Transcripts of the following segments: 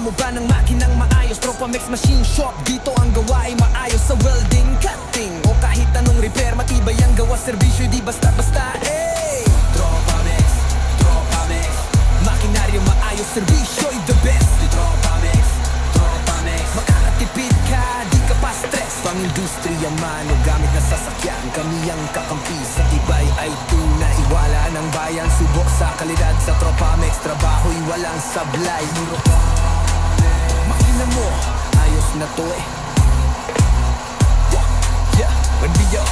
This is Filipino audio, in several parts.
mo ba ng makinang maayos? Tropamex Machine Shop, dito ang gawa ay maayos. Sa welding, cutting o kahit anong repair, matibay ang gawa, serbisyo di basta-basta. Tropamex, Tropamex, makinaryo maayos, serbisyo'y the best. Tropamex, Tropamex, makakatipid ka, di ka pa stress. Pang-industriya man o gamit na sasakyan, kami ang kakampi sa tibay ay tunay. Tiwala ng bayan, subok sa kalidad. Sa Tropamex, trabaho'y walang sablay. Makina mo, ayos na to eh. Bandiyo.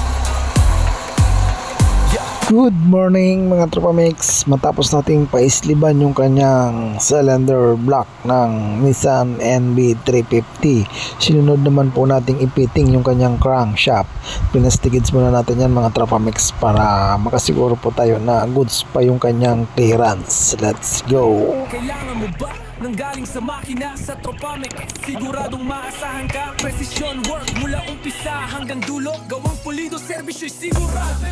Good morning mga Tropamex. Matapos nating paisliban yung kanyang cylinder block ng Nissan NB350, sinunod naman po nating ipiting yung kanyang crankshaft. Pinastigids muna natin yan mga Tropamex para makasiguro po tayo na goods pa yung kanyang clearance. Let's go. Kailangan mo ba nang galing sa makina sa Tropamex? Siguradong maasahan ka, precision work mula umpisa hanggang dulo. Gawang pulido, servisyo'y sigurado.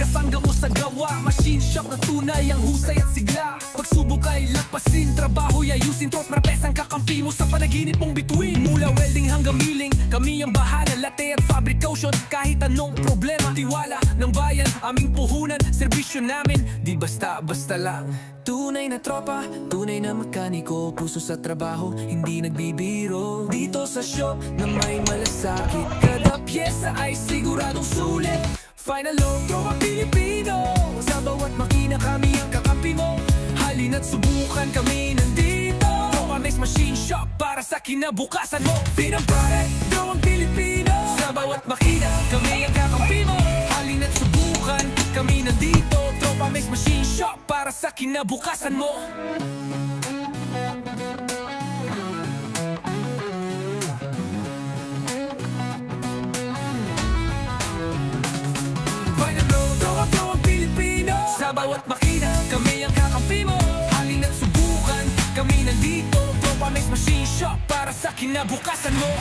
Kasangga mo sa gawa, machine shop na tunay ang husay at sigla. Pagsubok ay lagpasin, trabaho'y ayusin. Tropamex ang kakampi mo sa panaginip mong bituin. Mula welding hanggang milling, kami ang bahala. Latte at fabrication, kahit anong problema. Tiwala ng bayan, aming puhunan. Serbisyo namin, di basta-basta lang. Tunay na tropa, tunay na mekaniko. Puso sa trabaho, hindi nagbibiro. Dito sa shop na may malasakit, kada pyesa ay siguradong sulit. Final load, Tropa Pilipino. Sa bawat makina kami ang kakampi mo. Halina't subukan, kami nandito. Tropamex Machine Shop, para sa kinabukasan mo. Freedom Product, Tropa Pilipino. Sa bawat makina kami ang kakampi mo. Halina't subukan, kami nandito. Tropamex Machine Shop, para sa kinabukasan mo. Sa bawat makina, kami ang kakampi mo. Halina't subukan, kami nandito. Tropamex Machine Shop, para sa kinabukasan mo.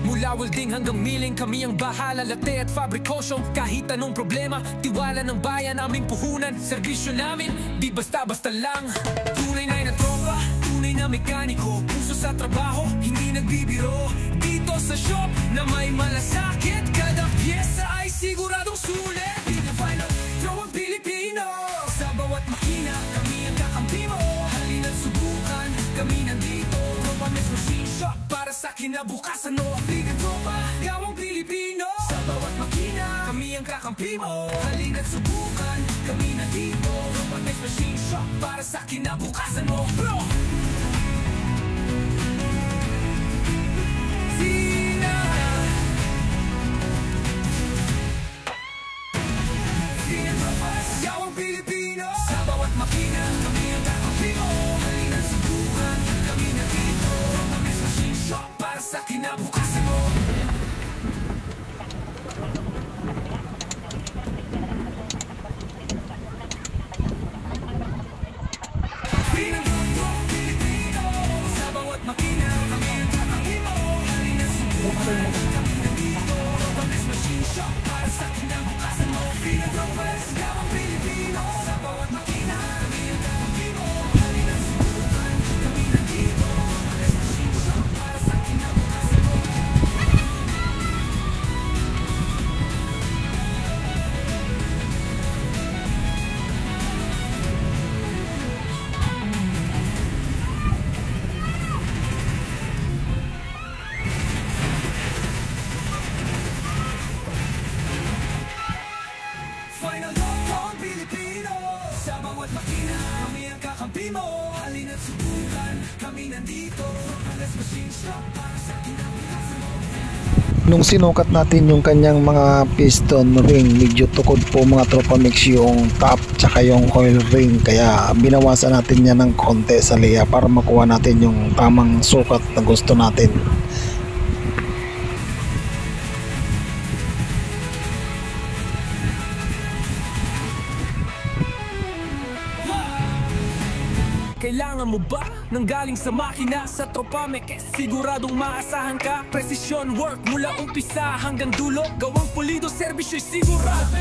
Mula welding hanggang milling, kami ang bahala. Latte at fabrication, kahit anong problema. Tiwala ng bayan, aming puhunan. Serbisyo namin, di basta-basta lang. Tunay na tropa, tunay na mekaniko. Puso sa trabaho, hindi nagbibiro. Dito sa shop na may malasakit, kada pyesa ay siguradong sulit. Final Tropa Pilipino. Sa bawat makina, kami ang kakampi mo. Halina't subukan, kami nandito. Tropamex Machine Shop, para sa kinabukasan mo. Freedom Tropa, gawang Pilipino. Sa bawat makina, kami ang kakampi mo. Halina't subukan, kami nandito. Tropamex Machine Shop, para sa kinabukasan mo. Bro! Pilipino. Sa bawat makina, kami ang kakampi mo. Halina't subukan, kami nandito. Tropamex Machine Shop, para sa kinabukasan mo. Tropa Pilipino. Sa bawat makina, kami ang kakampi mo. Halina't subukan, kami nandito. Tropamex Machine Shop, para sa kinabukasan mo. Tropamex, gawang Pilipino. Sa bawat makina, kami ang kakampi mo. Halina't subukan, kami nandito. Tropamex Machine Shop, para sa kinabukasan mo. Final Tropa Pilipino. Sa bawat makina, kami ang kakampi mo. Halina't subukan, kami nandito. Tropamex Machine Shop, para sa kinabukasan mo. Nung sinukat natin yung kanyang mga piston ring, medyo tukod po mga Tropamex yung top tsaka yung oil ring, kaya binawasan natin yan ng konti sa liya para makuha natin yung tamang sukat na gusto natin. Kailangan mo ba nang galing sa makina? Sa Tropamic, siguradong maasahan ka. Precision work mula umpisa hanggang dulo. Gawang pulido, serbisyo'y sigurado.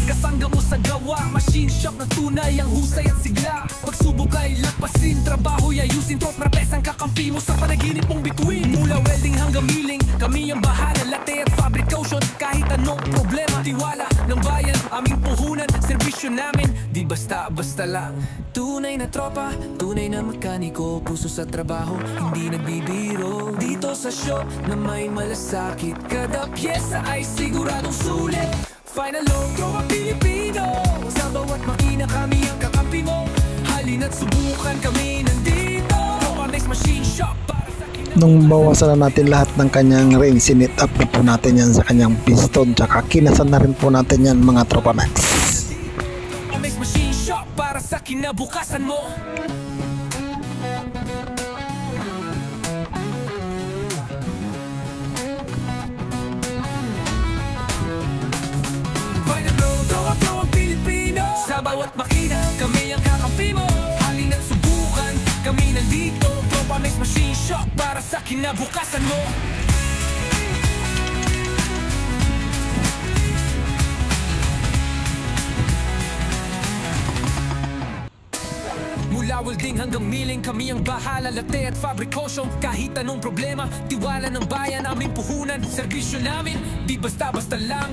Kasangga mo sa gawa, machine shop na tunay ang husay at sigla. Pagsubok ay lagpasin, trabaho'y ayusin. Tropa pesang kakampi mo sa panaginip mong bituin. Mula welding hanggang milling, kami ang bahala. Latte at fabrication, kahit anong problema. Tiwala ng bayan, aming puhunan. Serbisyo namin, di basta-basta lang. Tunay na tropa, tunay na mekaniko. Puso sa trabaho, hindi nagbibiro. Dito sa shop na may malasakit, kada pyesa ay siguradong sulit. Final load, tropa Pilipino. Sa bawat makina kami ang kakampi mo. Halina't subukan, kami nandito. Tropamic Machine Shop para sa Nung bawasan na natin lahat ng kanyang ring, sinit up na po natin yan sa kanyang piston, tsaka kinasan na rin po natin yan mga Tropamic. Tropamic Machine Shop para sa kinabukasan mo. Sa bawat makina, kami ang kakampi mo. Halina't subukan, kami nandito. Tropamic Machine Shop para sa kinabukasan mo. Mula welding hanggang milling, kami ang bahala. Latte at fabrication, kahit anong problema. Tiwala ng bayan, aming puhunan. Serbisyo namin, di basta-basta lang.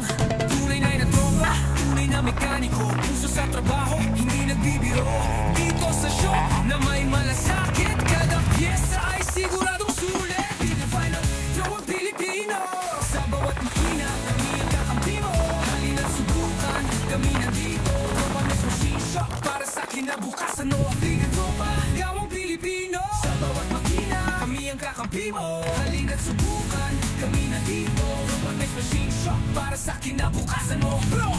Tunay na tropa, tunay na mekaniko. Puso sa trabaho, hindi nagbibiro. Dito sa shop na may malasakit, kada pyesa ay siguradong sulit. Final tropa Pilipino. Sa bawat makina, kami ang kakampi mo. Halina't subukan, kami nandito. Tropamic Machine Shop para sa kinabukasan mo. Tropa, gawang Pilipino. Sa bawat makina, kami ang kakampi mo. Halina't subukan, kami nandito. Tropamic Machine Shop para sa kinabukasan mo. Bro!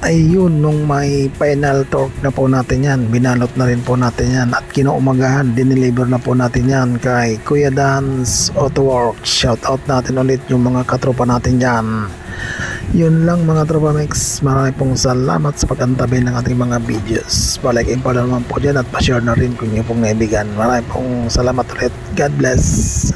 Ayun, nung may final torque na po natin yan, binalot na rin po natin yan at kinaumagahan, dineliver na po natin yan kay Kuya Dan's Auto Works. Shout out natin ulit yung mga katropa natin dyan. Yun lang mga Tropamics, marami pong salamat sa pag-antabay ng ating mga videos. Palikein pa naman po dyan at pa-share na rin kung yung pong naibigan. Marami pong salamat ulit. God bless.